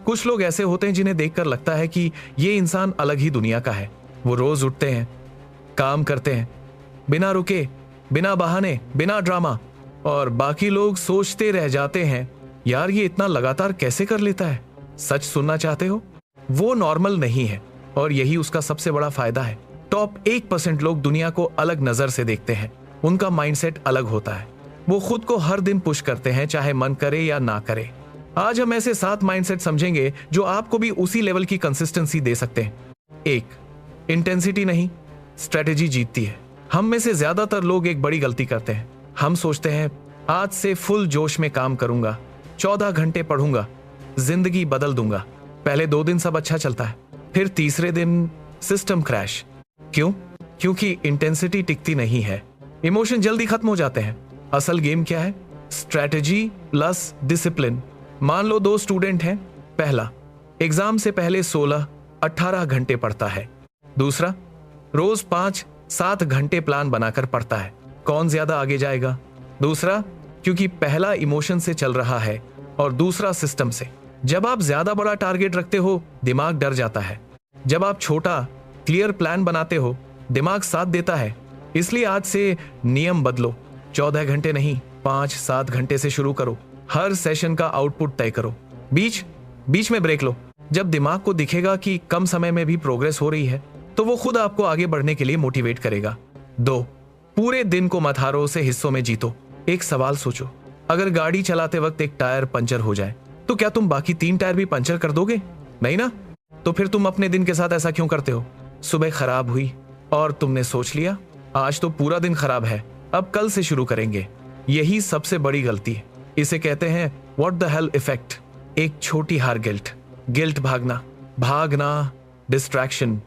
कुछ लोग ऐसे होते हैं जिन्हें देखकर लगता है कि ये इंसान अलग ही दुनिया का है। वो रोज उठते हैं, काम करते हैं, बिना रुके, बिना बहाने, बिना ड्रामा, और बाकी लोग सोचते रह जाते हैं, यार ये इतना लगातार कैसे कर लेता है। सच सुनना चाहते हो? वो नॉर्मल नहीं है, और यही उसका सबसे बड़ा फायदा है। टॉप 1% लोग दुनिया को अलग नजर से देखते हैं। उनका माइंडसेट अलग होता है। वो खुद को हर दिन पुश करते हैं, चाहे मन करे या ना करे। आज हम ऐसे 7 माइंडसेट समझेंगे जो आपको भी उसी लेवल की कंसिस्टेंसी दे सकते हैं। 1, इंटेंसिटी नहीं, स्ट्रेटेजी जीतती है। हम में से ज्यादातर लोग एक बड़ी गलती करते हैं। हम सोचते हैं आज से फुल जोश में काम करूंगा, 14 घंटे पढ़ूंगा, जिंदगी बदल दूंगा। पहले 2 दिन सब अच्छा चलता है, फिर तीसरे दिन सिस्टम क्रैश। क्यों? क्योंकि इंटेंसिटी टिकती नहीं है, इमोशन जल्दी खत्म हो जाते हैं। असल गेम क्या है? Strategy plus discipline. मान लो 2 स्टूडेंट हैं। पहला एग्जाम से पहले 16-18 घंटे पढ़ता है, दूसरा रोज 5-7 घंटे प्लान बनाकर पढ़ता है। कौन ज्यादा आगे जाएगा? दूसरा, क्योंकि पहला इमोशन से चल रहा है और दूसरा सिस्टम से। जब आप ज्यादा बड़ा टारगेट रखते हो, दिमाग डर जाता है। जब आप छोटा क्लियर प्लान बनाते हो, दिमाग साथ देता है। इसलिए आज से नियम बदलो। 14 घंटे नहीं, 5-7 घंटे से शुरू करो। हर सेशन का आउटपुट तय करो, बीच में ब्रेक लो। जब दिमाग को दिखेगा कि कम समय में भी प्रोग्रेस हो रही है, तो वो खुद आपको आगे बढ़ने के लिए मोटिवेट करेगा। 2, पूरे दिन को मत हारो, उसे हिस्सों में जीतो। एक सवाल सोचो, अगर गाड़ी चलाते वक्त एक टायर पंचर हो जाए, तो क्या तुम बाकी 3 टायर भी पंचर कर दोगे? नहीं ना? तो फिर तुम अपने दिन के साथ ऐसा क्यों करते हो? सुबह खराब हुई और तुमने सोच लिया आज तो पूरा दिन खराब है, अब कल से शुरू करेंगे। यही सबसे बड़ी गलती है। इसे कहते हैं व्हाट द हेल इफेक्ट। एक छोटी हार गिल्ट भागना, डिस्ट्रैक्शन,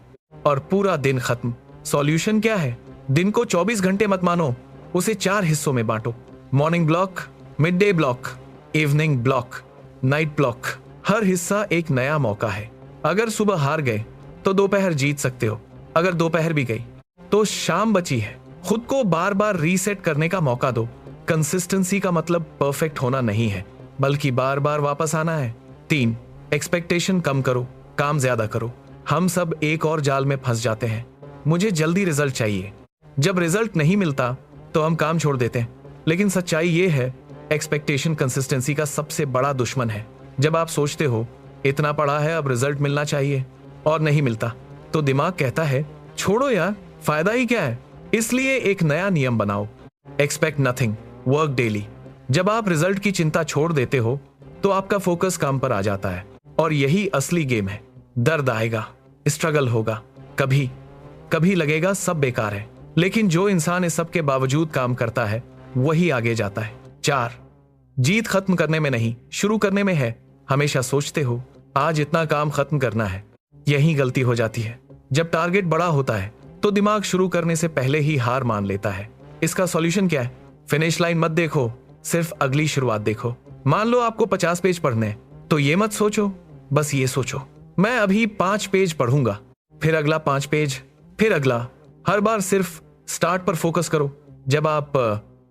और पूरा दिन खत्म। सॉल्यूशन क्या है? दिन को 24 घंटे मत मानो, उसे 4 हिस्सों में बांटो। Morning block, mid day block, evening block, night block. हर हिस्सा एक नया मौका है। अगर सुबह हार गए तो दोपहर जीत सकते हो, अगर दोपहर भी गई तो शाम बची है। खुद को बार बार रीसेट करने का मौका दो। कंसिस्टेंसी का मतलब परफेक्ट होना नहीं है, बल्कि बार बार वापस आना है। 3, एक्सपेक्टेशन कम करो, काम ज्यादा करो। हम सब एक और जाल में फंस जाते हैं, मुझे जल्दी रिजल्ट चाहिए। जब रिजल्ट नहीं मिलता तो हम काम छोड़ देते हैं। लेकिन सच्चाई ये है, एक्सपेक्टेशन कंसिस्टेंसी का सबसे बड़ा दुश्मन है। जब आप सोचते हो इतना पढ़ा है, अब रिजल्ट मिलना चाहिए, और नहीं मिलता, तो दिमाग कहता है छोड़ो यार, फायदा ही क्या है। इसलिए एक नया नियम बनाओ, एक्सपेक्ट नथिंग, वर्क डेली। जब आप रिजल्ट की चिंता छोड़ देते हो तो आपका फोकस काम पर आ जाता है, और यही असली गेम है। दर्द आएगा, स्ट्रगल होगा, कभी लगेगा सब बेकार है, लेकिन जो इंसान इस सब के बावजूद काम करता है वही आगे जाता है। 4, जीत खत्म करने में नहीं, शुरू करने में है। हमेशा सोचते हो आज इतना काम खत्म करना है, यही गलती हो जाती है। जब टारगेट बड़ा होता है तो दिमाग शुरू करने से पहले ही हार मान लेता है। इसका सॉल्यूशन क्या है? फिनिश लाइन मत देखो, सिर्फ अगली शुरुआत देखो। मान लो आपको 50 पेज पढ़ने हैं, तो ये मत सोचो, बस ये सोचो मैं अभी 5 पेज पढ़ूंगा, फिर अगला 5 पेज, फिर अगला। हर बार सिर्फ स्टार्ट पर फोकस करो। जब आप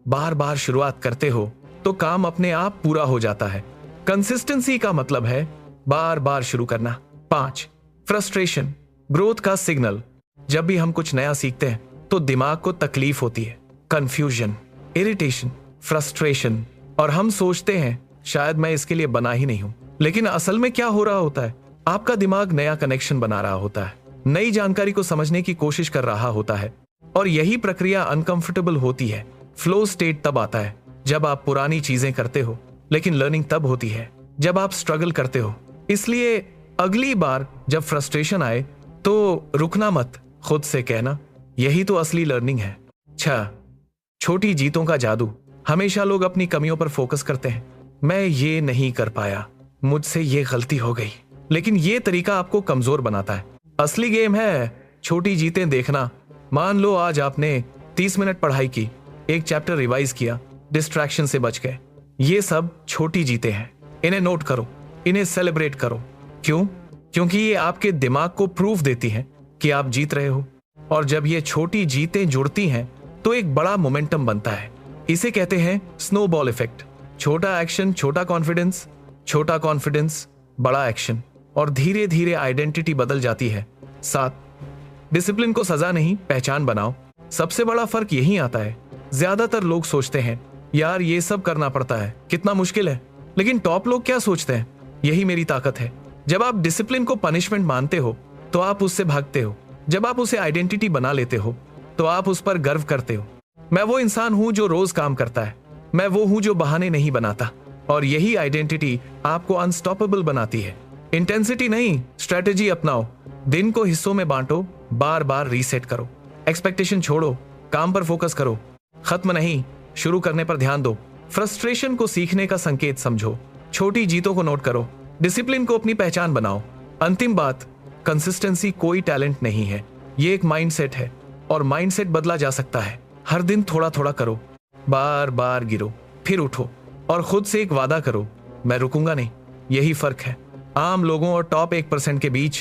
बार बार शुरुआत करते हो तो काम अपने आप पूरा हो जाता है। कंसिस्टेंसी का मतलब है बार बार शुरू करना। 5, फ्रस्ट्रेशन, ग्रोथ का सिग्नल। जब भी हम कुछ नया सीखते हैं तो दिमाग को तकलीफ होती है, कंफ्यूजन, इरिटेशन, फ्रस्ट्रेशन, और हम सोचते हैं शायद मैं इसके लिए बना ही नहीं हूं। लेकिन असल में क्या हो रहा होता है? आपका दिमाग नया कनेक्शन बना रहा होता है, नई जानकारी को समझने की कोशिश कर रहा होता है, और यही प्रक्रिया अनकंफर्टेबल होती है। फ्लो स्टेट तब आता है जब आप पुरानी चीजें करते हो, लेकिन लर्निंग तब होती है जब आप स्ट्रगल करते हो। इसलिए अगली बार जब फ्रस्ट्रेशन आए तो रुकना मत, खुद से कहना यही तो असली लर्निंग है। 6, छोटी जीतों का जादू। हमेशा लोग अपनी कमियों पर फोकस करते हैं, मैं ये नहीं कर पाया, मुझसे ये गलती हो गई, लेकिन ये तरीका आपको कमजोर बनाता है। असली गेम है छोटी जीतें देखना। मान लो आज आपने 30 मिनट पढ़ाई की, एक चैप्टर रिवाइज किया, डिस्ट्रैक्शन से बच गए। ये सब छोटी जीतें हैं, इन्हें नोट करो, इन्हें सेलिब्रेट करो। क्यों? क्योंकि ये आपके दिमाग को प्रूफ देती हैं कि आप जीत रहे हो, और जब ये छोटी जीतें जुड़ती हैं तो एक बड़ा मोमेंटम बनता है। इसे कहते हैं स्नोबॉल इफेक्ट। छोटा एक्शन, छोटा कॉन्फिडेंस, छोटा कॉन्फिडेंस, बड़ा एक्शन, और धीरे धीरे आइडेंटिटी बदल जाती है। 7, डिसिप्लिन को सजा नहीं, पहचान बनाओ। सबसे बड़ा फर्क यही आता है। ज्यादातर लोग सोचते हैं, यार ये सब करना पड़ता है, कितना मुश्किल है। लेकिन टॉप लोग क्या सोचते हैं, यही मेरी ताकत है। जब आप डिसिप्लिन को पनिशमेंट मानते हो तो आप उससे भागते हो। जब आप उसे आइडेंटिटी बना लेते हो तो आप उस पर गर्व करते हो। मैं वो इंसान हूं जो रोज काम करता है, मैं वो हूं जो बहाने नहीं बनाता। और यही आइडेंटिटी आपको अनस्टॉपेबल बनाती है। इंटेंसिटी नहीं, स्ट्रेटेजी अपनाओ। दिन को हिस्सों में बांटो, बार बार रीसेट करो। एक्सपेक्टेशन छोड़ो, काम पर फोकस करो। खत्म नहीं, शुरू करने पर ध्यान दो। फ्रस्ट्रेशन को सीखने का संकेत समझो। छोटी जीतों को नोट करो। डिसिप्लिन को अपनी पहचान बनाओ। अंतिम बात, कंसिस्टेंसी कोई टैलेंट नहीं है, ये एक माइंडसेट है, और माइंडसेट बदला जा सकता है। हर दिन थोड़ा थोड़ा करो, बार बार गिरो, फिर उठो, और खुद से एक वादा करो, मैं रुकूंगा नहीं। यही फर्क है आम लोगों और टॉप 1% के बीच।